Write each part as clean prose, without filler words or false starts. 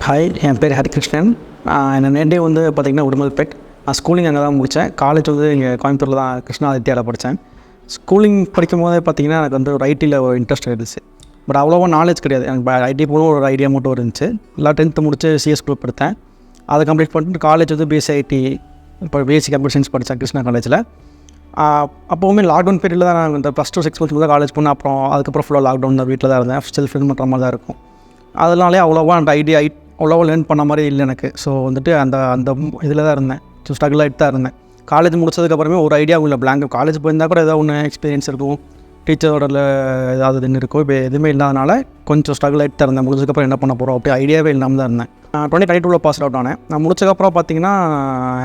Hi, என் பேர் ஹரிகிருஷ்ணன். என் native வந்து பார்த்திங்கன்னா உடுமல்பேட். நான் ஸ்கூலிங் அங்கே தான் முடித்தேன். காலேஜ் வந்து இங்கே கோயம்புத்தூரில் தான் கிருஷ்ணாதித்யாவில் படித்தேன். ஸ்கூலிங் படிக்கும் போதே பார்த்திங்கன்னா எனக்கு வந்து ஒரு ஐடியில் ஒரு இன்ட்ரெஸ்ட் இருந்துச்சு. பட் அவ்வளோவா நாலேஜ் கிடையாது. எனக்கு ஐடி போக ஒரு ஐடியா மட்டும் இருந்துச்சு. எல்லாம் 10th முடிச்சு சிஎஸ் குரூப் எடுத்தேன். அதை கம்ப்ளீட் பண்ணிட்டு காலேஜ் வந்து B.Sc இப்போ B.Sc கம்ப்யூட்டர் சயின்ஸ் படித்தேன் கிருஷ்ணா காலேஜில். அப்போவுமே லாக்டவுன் பீரியடில் தான் நான் இந்த ஃபஸ்ட்டு 6 months தான் காலேஜ் போனேன். அப்புறம் அதுக்கப்புறம் ஃபுல்லாக லாக்டவுன் தான், வீட்டில் தான் இருந்தேன். செல்ஃப் லேர்ன் பண்ணுற மாதிரி தான் இருக்கும். அதனாலே அவ்வளோவா அந்த ஐடியா அவ்வளோவா லேர்ன் பண்ண மாதிரி இல்லை எனக்கு. ஸோ வந்துட்டு அந்த இதில் தான் இருந்தேன். ஸோ ஸ்ட்ரகிள் ஆகிட்டு தான் இருந்தேன். காலேஜ் முடிச்சதுக்கப்புறமே ஒரு ஐடியாவும் இல்லை, பிளாங்க். காலேஜ் போயிருந்தால் கூட ஏதாவது ஒன்று எக்ஸ்பீரியன்ஸ் இருக்கும், டீச்சரோட ஏதாவது இதுன்னு இருக்கும். இப்போ எதுவுமே இல்லாதனால கொஞ்சம் ஸ்ட்ரகிள் ஆகிட்டு தான் இருந்தேன். முடிச்சதுக்கப்புறம் என்ன பண்ண போகிறோம் அப்படி ஐடியாவே இல்லாமல் தான் இருந்தேன். 2022 பாஸ் அவுட் ஆனேன். நான் முடிச்சதுக்கப்புறம் பார்த்தீங்கன்னா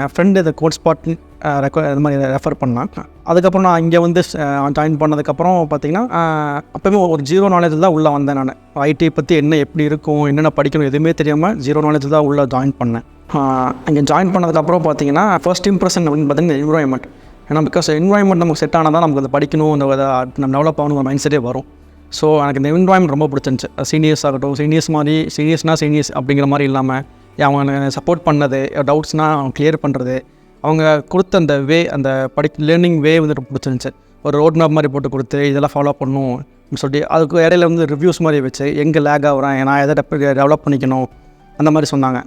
என் ஃப்ரெண்டு இந்த Codespot இது மாதிரி ரெஃபர் பண்ணேன். அதுக்கப்புறம் நான் இங்கே வந்து ஜாயின் பண்ணதுக்கப்புறம் பார்த்தீங்கன்னா அப்போயுமே ஒரு 0 knowledge தான் உள்ளே வந்தேன். நான் ஐடி பற்றி என்ன எப்படி இருக்கும், என்னென்ன படிக்கணும் எதுவுமே தெரியாமல் 0 knowledge தான் உள்ளே ஜாயின் பண்ணேன். இங்கே ஜாயின் பண்ணதுக்கப்புறம் பார்த்தீங்கன்னா ஃபர்ஸ்ட் இம்ப்ரெஷன் அப்படின்னு பார்த்தீங்கன்னா என்விரான்மெண்ட். ஏன்னா பிகாஸ் என்விரான்மெண்ட் நமக்கு செட் ஆனால் தான் நமக்கு அதை படிக்கணும், நம்ம டெவலப் ஆகணும் ஒரு மைண்ட் செட்டே வரும். ஸோ எனக்கு இந்த என்விரான்மெண்ட் ரொம்ப பிடிச்சிருந்துச்சு. சீனியர்ஸ் ஆகட்டும், சீனியர்ஸ் அப்படிங்கிற மாதிரி இல்லாமல் அவங்க சப்போர்ட் பண்ணது, டவுட்ஸ்னால் கிளியர் பண்ணுறது, அவங்க கொடுத்த அந்த அந்த லேர்னிங் வே வந்துட்டு பிடிச்சிருந்துச்சு. ஒரு ரோட் மேப் மாதிரி போட்டு கொடுத்து இதெல்லாம் ஃபாலோ பண்ணணும் அப்படின்னு சொல்லி அதுக்கு இடையில வந்து ரிவ்யூஸ் மாதிரி வச்சு எங்கே லேக் ஆகுறேன், நான் எதை டெவலப் பண்ணிக்கணும் அந்த மாதிரி சொன்னாங்க.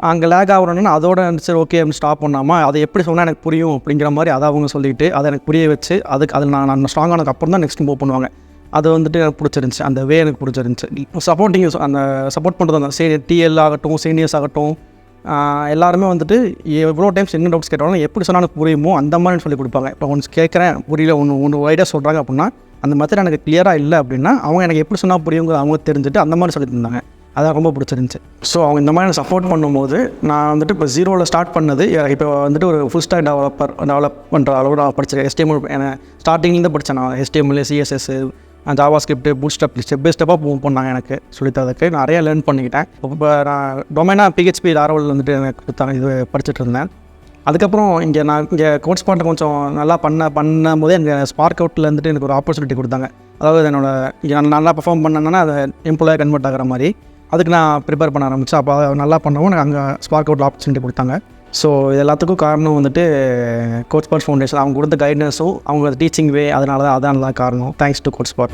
அங்கே லேக் ஆகுறேன்னா அதோட சரி ஓகே அப்படின்னு ஸ்டாப் பண்ணாமல் அதை எப்படி சொன்னால் எனக்கு புரியும் அப்படிங்கிற மாதிரி அதை அவங்க சொல்லிவிட்டு அதை எனக்கு புரிய வச்சு அதில் நான் ஸ்ட்ராங் ஆனதுக்கு அப்புறம் தான் நெக்ஸ்ட் மூவ் பண்ணுவாங்க. அது வந்துட்டு எனக்கு பிடிச்சிருந்துச்சி. அந்த வே எனக்கு பிடிச்சிருந்துச்சி. அந்த சப்போர்ட் பண்ணுறது அந்த டிஎல் ஆகட்டும், சீனியர்ஸ் ஆகட்டும், எல்லாருமே வந்துட்டு எவ்வளோ டைம்ஸ் என்ன டவுட்ஸ் கேட்டாலும் எப்படி சொன்னாலும் புரியுமோ அந்த மாதிரி சொல்லி கொடுப்பாங்க. இப்போ ஒன்று கேட்குறேன் புரியல, ஒன்று ஐடியா சொல்கிறாங்க அப்படின்னா அந்த மெத்தட் எனக்கு கிளியராக இல்லை அப்படின்னா அவங்க எனக்கு எப்படி சொன்னால் புரியுங்கிற அவங்க தெரிஞ்சுட்டு அந்த மாதிரி சொல்லி தந்தாங்க. அதான் ரொம்ப பிடிச்சிருந்துச்சி. ஸோ அவங்க இந்த மாதிரி சப்போர்ட் பண்ணும்போது நான் வந்துட்டு இப்போ 0ல் ஸ்டார்ட் பண்ணது இப்போ வந்துட்டு ஒரு ஃபுல் ஸ்டாக் டெவலப் பண்ணுற அளவு நான் படித்தேன். HTML ஸ்டார்டிங்லேருந்து படித்தேன் நான். HTML, CSS, JavaScript, Bootstrap step by ஸ்டெப்பாக மூவ் பண்ணாங்க எனக்கு சொல்லித்தரதுக்கு. நிறையா லேர்ன் பண்ணிக்கிட்டேன். இப்போ நான் டொமைனாக PHP Laravel வந்துட்டு எனக்கு கொடுத்தாங்க, இது படிச்சுட்டு இருந்தேன். அதுக்கப்புறம் நான் Codespot'ை கொஞ்சம் நல்லா பண்ணும் போதே எனக்கு Sparkout'ல வந்துட்டு எனக்கு ஒரு ஆப்பர்ச்சுனிட்டி கொடுத்தாங்க. அதாவது நான் நல்லா பெர்ஃபார்ம் பண்ணேன்னா அதை எம்ப்ளாயாக கன்வெர்ட் ஆகிற மாதிரி அதுக்கு நான் ப்ரிப்பேர் பண்ண ஆரம்பித்தேன். அப்போ நல்லா பண்ணவும் எனக்கு அங்கே Sparkout'ல ஆப்பர்ச்சுனிட்டி கொடுத்தாங்க. ஸோ இது எல்லாத்துக்கும் காரணம் வந்துட்டு Codespot ஃபவுண்டேஷன் அவங்க கொடுத்த கைடன்ஸும் அவங்க டீச்சிங் வே, அதான் காரணம். Thanks to Codespot.